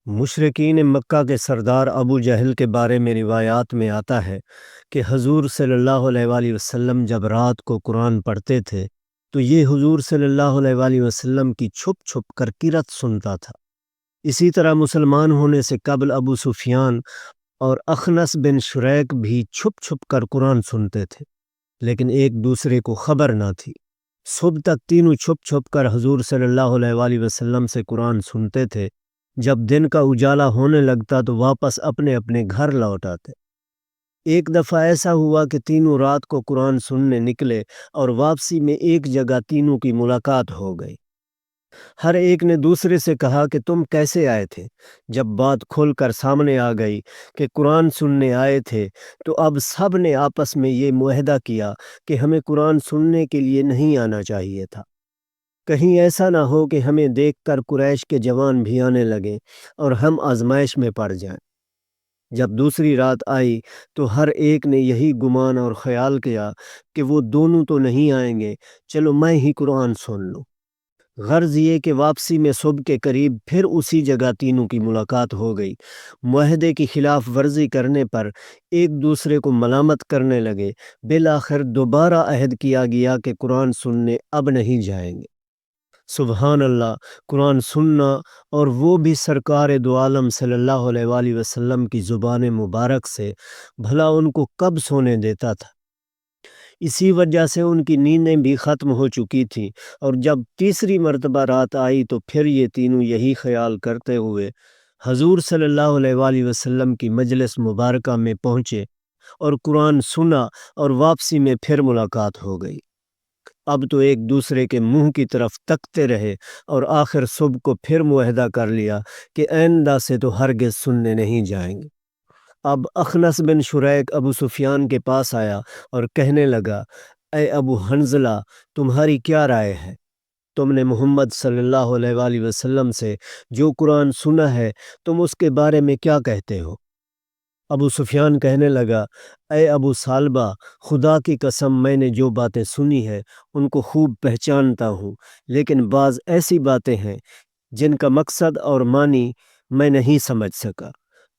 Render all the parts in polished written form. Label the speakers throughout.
Speaker 1: مشرکین مکہ کے سردار ابو جہل کے بارے میں روایات میں آتا ہے کہ حضور صلی اللہ علیہ وآلہ وسلم جب رات کو قرآن پڑھتے تھے تو یہ حضور صلی اللہ علیہ وآلہ وسلم کی چھپ چھپ کر قرأت سنتا تھا۔ اسی طرح مسلمان ہونے سے قبل ابو سفیان اور اخنس بن شریک بھی چھپ چھپ کر قرآن سنتے تھے، لیکن ایک دوسرے کو خبر نہ تھی۔ صبح تک تینوں چھپ چھپ کر حضور صلی اللہ علیہ وآلہ وسلم سے قرآن سنتے تھے۔ جب دن کا اجالا ہونے لگتا تو واپس اپنے اپنے گھر لوٹ آتے۔ ایک دفعہ ایسا ہوا کہ تینوں رات کو قرآن سننے نکلے اور واپسی میں ایک جگہ تینوں کی ملاقات ہو گئی۔ ہر ایک نے دوسرے سے کہا کہ تم کیسے آئے تھے؟ جب بات کھل کر سامنے آ گئی کہ قرآن سننے آئے تھے تو اب سب نے آپس میں یہ معاہدہ کیا کہ ہمیں قرآن سننے کے لیے نہیں آنا چاہیے تھا۔ کہیں ایسا نہ ہو کہ ہمیں دیکھ کر قریش کے جوان بھی آنے لگیں اور ہم آزمائش میں پڑ جائیں۔ جب دوسری رات آئی تو ہر ایک نے یہی گمان اور خیال کیا کہ وہ دونوں تو نہیں آئیں گے، چلو میں ہی قرآن سن لوں۔ غرض یہ کہ واپسی میں صبح کے قریب پھر اسی جگہ تینوں کی ملاقات ہو گئی۔ معاہدے کی خلاف ورزی کرنے پر ایک دوسرے کو ملامت کرنے لگے۔ بالآخر دوبارہ عہد کیا گیا کہ قرآن سننے اب نہیں جائیں گے۔ سبحان اللہ، قرآن سننا اور وہ بھی سرکار دو عالم صلی اللہ علیہ وآلہ وسلم کی زبان مبارک سے، بھلا ان کو کب سونے دیتا تھا۔ اسی وجہ سے ان کی نیندیں بھی ختم ہو چکی تھیں، اور جب تیسری مرتبہ رات آئی تو پھر یہ تینوں یہی خیال کرتے ہوئے حضور صلی اللہ علیہ وآلہ وسلم کی مجلس مبارکہ میں پہنچے اور قرآن سنا، اور واپسی میں پھر ملاقات ہو گئی۔ اب تو ایک دوسرے کے منہ کی طرف تکتے رہے اور آخر صبح کو پھر معاہدہ کر لیا کہ آئندہ سے تو ہرگز سننے نہیں جائیں گے۔ اب اخنس بن شریک ابو سفیان کے پاس آیا اور کہنے لگا، اے ابو حنظلہ، تمہاری کیا رائے ہے؟ تم نے محمد صلی اللہ علیہ وآلہ وسلم سے جو قرآن سنا ہے تم اس کے بارے میں کیا کہتے ہو؟ ابو سفیان کہنے لگا، اے ابو سالبہ، خدا کی قسم میں نے جو باتیں سنی ہے ان کو خوب پہچانتا ہوں، لیکن بعض ایسی باتیں ہیں جن کا مقصد اور معنی میں نہیں سمجھ سکا۔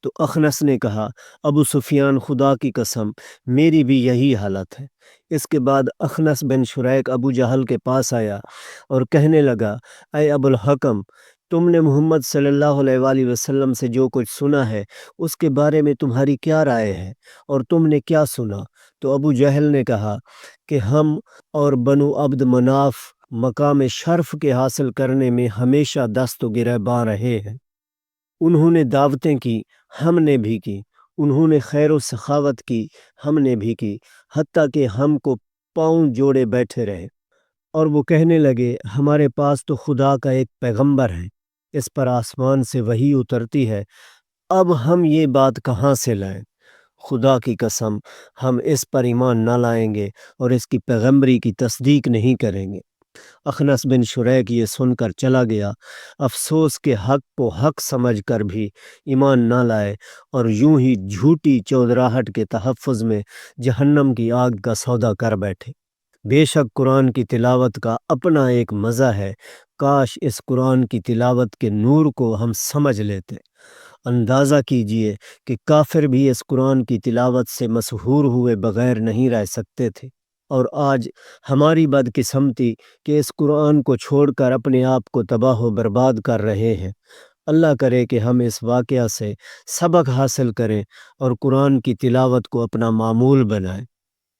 Speaker 1: تو اخنس نے کہا، ابو سفیان، خدا کی قسم میری بھی یہی حالت ہے۔ اس کے بعد اخنس بن شریک ابو جہل کے پاس آیا اور کہنے لگا، اے ابو الحکم، تم نے محمد صلی اللہ علیہ وآلہ وسلم سے جو کچھ سنا ہے اس کے بارے میں تمہاری کیا رائے ہے، اور تم نے کیا سنا؟ تو ابو جہل نے کہا کہ ہم اور بنو عبد مناف مقام شرف کے حاصل کرنے میں ہمیشہ دست و گریباں رہے ہیں۔ انہوں نے دعوتیں کی، ہم نے بھی کی، انہوں نے خیر و سخاوت کی، ہم نے بھی کی، حتیٰ کہ ہم کو پاؤں جوڑے بیٹھے رہے۔ اور وہ کہنے لگے، ہمارے پاس تو خدا کا ایک پیغمبر ہے، اس پر آسمان سے وحی اترتی ہے، اب ہم یہ بات کہاں سے لائیں؟ خدا کی قسم ہم اس پر ایمان نہ لائیں گے اور اس کی پیغمبری کی تصدیق نہیں کریں گے۔ اخنس بن شریک یہ سن کر چلا گیا، افسوس کہ حق کو حق سمجھ کر بھی ایمان نہ لائے، اور یوں ہی جھوٹی چودراہٹ کے تحفظ میں جہنم کی آگ کا سودا کر بیٹھے۔ بے شک قرآن کی تلاوت کا اپنا ایک مزہ ہے، کاش اس قرآن کی تلاوت کے نور کو ہم سمجھ لیتے۔ اندازہ کیجئے کہ کافر بھی اس قرآن کی تلاوت سے مسحور ہوئے بغیر نہیں رہ سکتے تھے، اور آج ہماری بدقسمتی کہ اس قرآن کو چھوڑ کر اپنے آپ کو تباہ و برباد کر رہے ہیں۔ اللہ کرے کہ ہم اس واقعہ سے سبق حاصل کریں اور قرآن کی تلاوت کو اپنا معمول بنائیں۔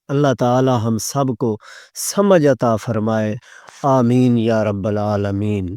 Speaker 1: اللہ تعالی ہم سب کو سمجھ عطا فرمائے، آمین یا رب العالمین۔